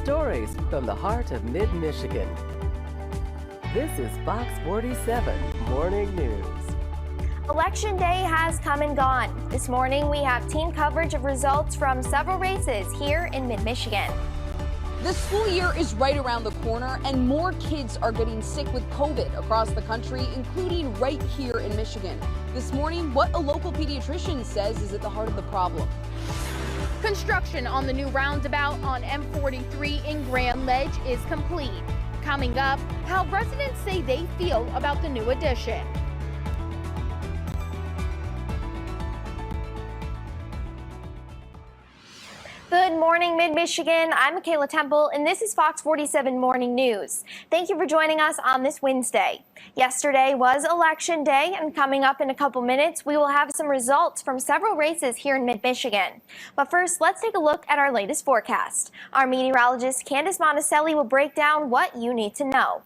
Stories from the heart of mid-Michigan. This is Fox 47 Morning News. Election day has come and gone. This morning we have team coverage of results from several races here in mid-Michigan. The school year is right around the corner and more kids are getting sick with COVID across the country, including right here in Michigan. This morning, what a local pediatrician says is at the heart of the problem. Construction on the new roundabout on M43 in Grand Ledge is complete. Coming up, how residents say they feel about the new addition. Good morning, Mid-Michigan. I'm Michaela Temple, and this is Fox 47 Morning News. Thank you for joining us on this Wednesday. Yesterday was Election Day, and coming up in a couple minutes, we will have some results from several races here in Mid-Michigan. But first, let's take a look at our latest forecast. Our meteorologist, Candace Monticelli, will break down what you need to know.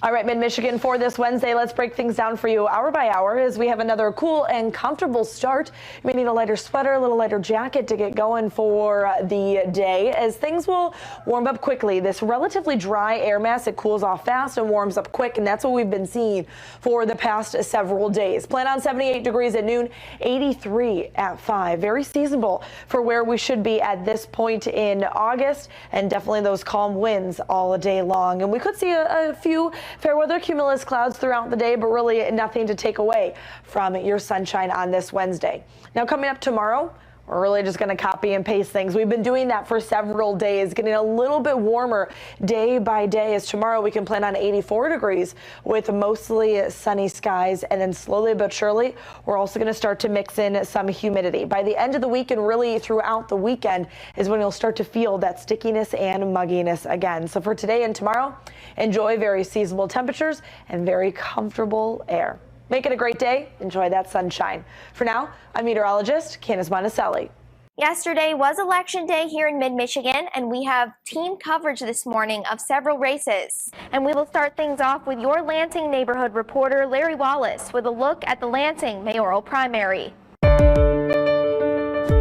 All right, Mid-Michigan, for this Wednesday, let's break things down for you hour by hour as we have another cool and comfortable start. You may need a lighter sweater, a little lighter jacket to get going for the day as things will warm up quickly. This relatively dry air mass, it cools off fast and warms up quick, and that's what we've been seeing for the past several days. Plan on 78 degrees at noon, 83 at 5. Very seasonable for where we should be at this point in August, and definitely those calm winds all day long. And we could see a few fair weather cumulus clouds throughout the day, but really nothing to take away from your sunshine on this Wednesday. Now coming up tomorrow, we're really just going to copy and paste things. We've been doing that for several days, getting a little bit warmer day by day, as tomorrow we can plan on 84 degrees with mostly sunny skies, and then slowly but surely we're also going to start to mix in some humidity. By the end of the week and really throughout the weekend is when you'll start to feel that stickiness and mugginess again. So for today and tomorrow, enjoy very seasonable temperatures and very comfortable air. Make it a great day. Enjoy that sunshine. For now, I'm meteorologist Candace Monticelli. Yesterday was Election Day here in Mid-Michigan, and we have team coverage this morning of several races. And we will start things off with your Lansing neighborhood reporter, Larry Wallace, with a look at the Lansing mayoral primary.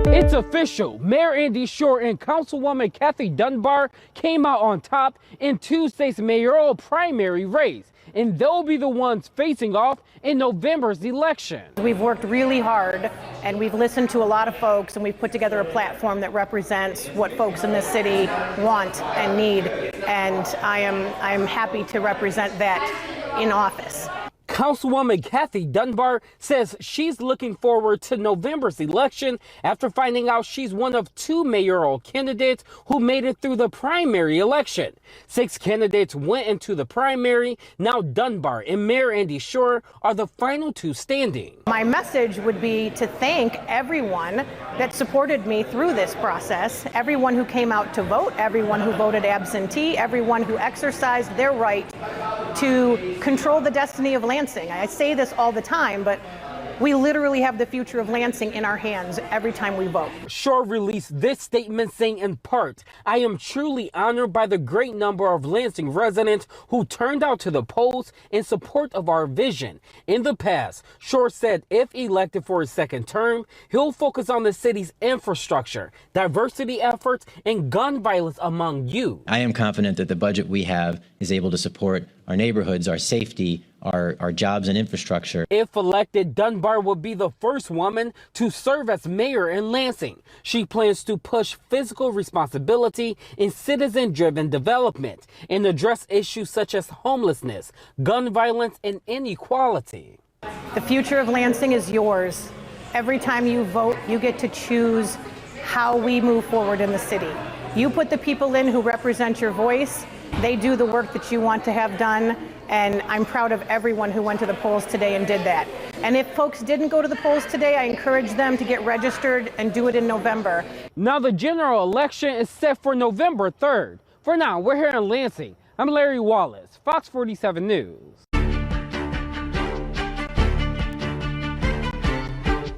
It's official. Mayor Andy Shore and Councilwoman Kathy Dunbar came out on top in Tuesday's mayoral primary race, and they'll be the ones facing off in November's election. We've worked really hard, and we've listened to a lot of folks, and we've put together a platform that represents what folks in this city want and need, and I am happy to represent that in office. Councilwoman Kathy Dunbar says she's looking forward to November's election after finding out she's one of two mayoral candidates who made it through the primary election. 6 candidates went into the primary. Now Dunbar and Mayor Andy Shore are the final 2 standing. My message would be to thank everyone that supported me through this process, everyone who came out to vote, everyone who voted absentee, everyone who exercised their right to control the destiny of Lansing. I say this all the time, but we literally have the future of Lansing in our hands every time we vote. Shore released this statement saying, in part, "I am truly honored by the great number of Lansing residents who turned out to the polls in support of our vision. In the past," Shore said, if elected for his second term, he'll focus on the city's infrastructure, diversity efforts, and gun violence among youth. I am confident that the budget we have is able to support our neighborhoods, our safety, our jobs and infrastructure. If elected, Dunbar will be the first woman to serve as mayor in Lansing. She plans to push fiscal responsibility and citizen-driven development and address issues such as homelessness, gun violence, and inequality. The future of Lansing is yours. Every time you vote, you get to choose how we move forward in the city. You put the people in who represent your voice. They do the work that you want to have done, and I'm proud of everyone who went to the polls today and did that. And if folks didn't go to the polls today, I encourage them to get registered and do it in November. Now the general election is set for November 3rd. For now, we're here in Lansing. I'm Larry Wallace, Fox 47 News.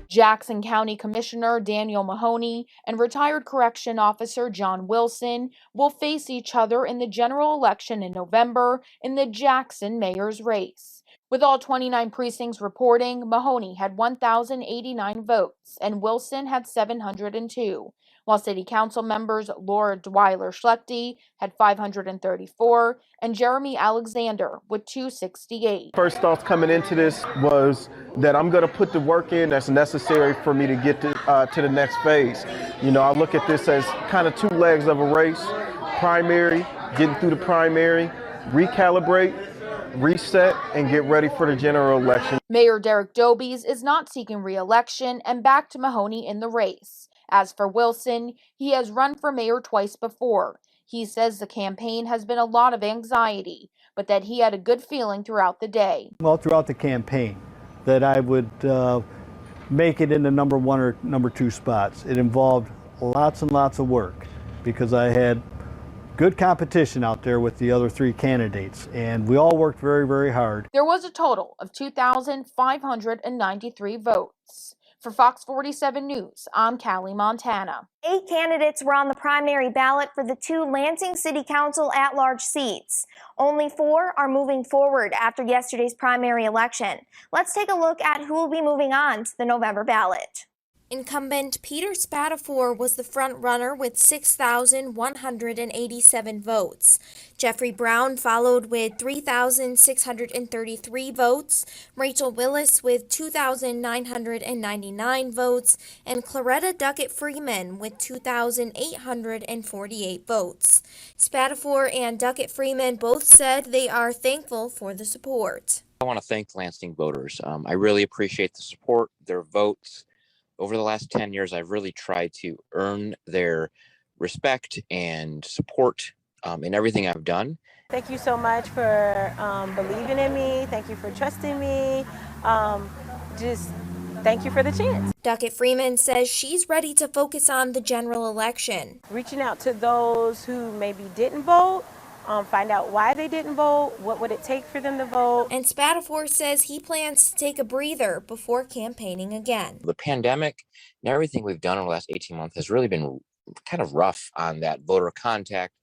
Jackson County Commissioner Daniel Mahoney and retired correction officer John Wilson will face each other in the general election in November in the Jackson mayor's race. With all 29 precincts reporting, Mahoney had 1,089 votes and Wilson had 702. while City Council members Laura Dweiler-Schlechte had 534 and Jeremy Alexander with 268. First thoughts coming into this was that I'm going to put the work in that's necessary for me to get to the next phase. You know, I look at this as kind of two legs of a race. Primary, getting through the primary, recalibrate, reset, and get ready for the general election. Mayor Derek Dobies is not seeking re-election and backed Mahoney in the race. As for Wilson, he has run for mayor twice before. He says the campaign has been a lot of anxiety, but that he had a good feeling throughout the day. Well, throughout the campaign, that I would make it in the number 1 or number 2 spots. It involved lots and lots of work because I had good competition out there with the other 3 candidates, and we all worked very, very hard. There was a total of 2,593 votes. For Fox 47 News, I'm Callie Montana. 8 candidates were on the primary ballot for the 2 Lansing City Council at-large seats. Only 4 are moving forward after yesterday's primary election. Let's take a look at who will be moving on to the November ballot. Incumbent Peter Spatafor was the front runner with 6,187 votes. Jeffrey Brown followed with 3,633 votes, Rachel Willis with 2,999 votes, and Claretta Duckett Freeman with 2,848 votes. Spatafor and Duckett Freeman both said they are thankful for the support. I want to thank Lansing voters. I really appreciate the support, their votes. Over the last 10 years, I've really tried to earn their respect and support in everything I've done. Thank you so much for believing in me. Thank you for trusting me. Just thank you for the chance. Duckett Freeman says she's ready to focus on the general election. Reaching out to those who maybe didn't vote, find out why they didn't vote, what would it take for them to vote. And Spatafor says he plans to take a breather before campaigning again. The pandemic and everything we've done over the last 18 months has really been kind of rough on that voter contact,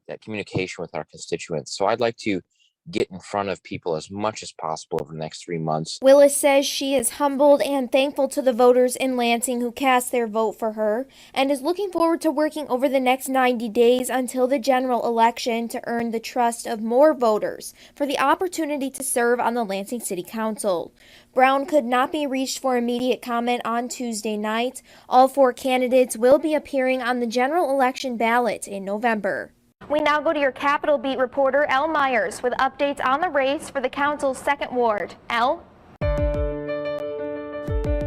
that communication with our constituents. So I'd like to get in front of people as much as possible over the next 3 months. Willis says she is humbled and thankful to the voters in Lansing who cast their vote for her and is looking forward to working over the next 90 days until the general election to earn the trust of more voters for the opportunity to serve on the Lansing City Council. Brown could not be reached for immediate comment on Tuesday night. All 4 candidates will be appearing on the general election ballot in November. We now go to your Capitol Beat reporter, Elle Myers, with updates on the race for the council's 2nd ward. Elle?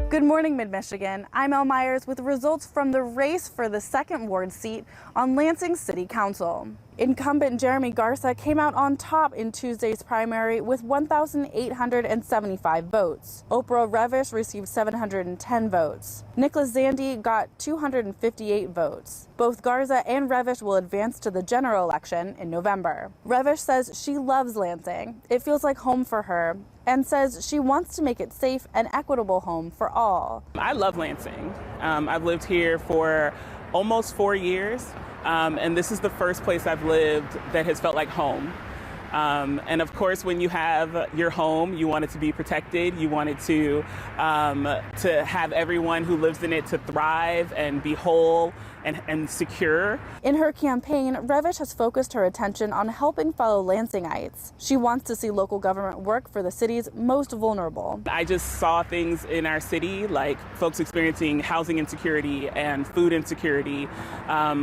Good morning, Mid-Michigan. I'm Elle Myers with results from the race for the 2nd ward seat on Lansing City Council. Incumbent Jeremy Garza came out on top in Tuesday's primary with 1,875 votes. Oprah Revish received 710 votes. Nicholas Zandy got 258 votes. Both Garza and Revish will advance to the general election in November. Revish says she loves Lansing. It feels like home for her, and says she wants to make it safe and equitable home for all. I love Lansing. I've lived here for almost 4 years. And this is the first place I've lived that has felt like home. And of course, when you have your home, you want it to be protected. You want it to have everyone who lives in it to thrive and be whole and secure. In her campaign, Revish has focused her attention on helping fellow Lansingites. She wants to see local government work for the city's most vulnerable. I just saw things in our city, like folks experiencing housing insecurity and food insecurity,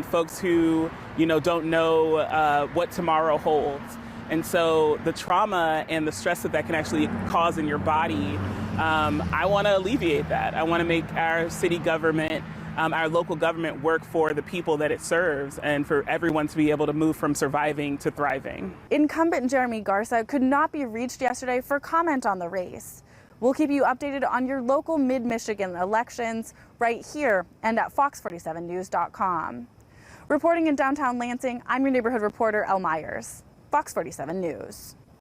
folks who, don't know what tomorrow holds. And so the trauma and the stress that can actually cause in your body, I want to alleviate that. I want to make our city government, our local government work for the people that it serves and for everyone to be able to move from surviving to thriving. Incumbent Jeremy Garza could not be reached yesterday for comment on the race. We'll keep you updated on your local Mid-Michigan elections right here and at fox47news.com. Reporting in downtown Lansing, I'm your neighborhood reporter, Elle Myers. Fox 47 News.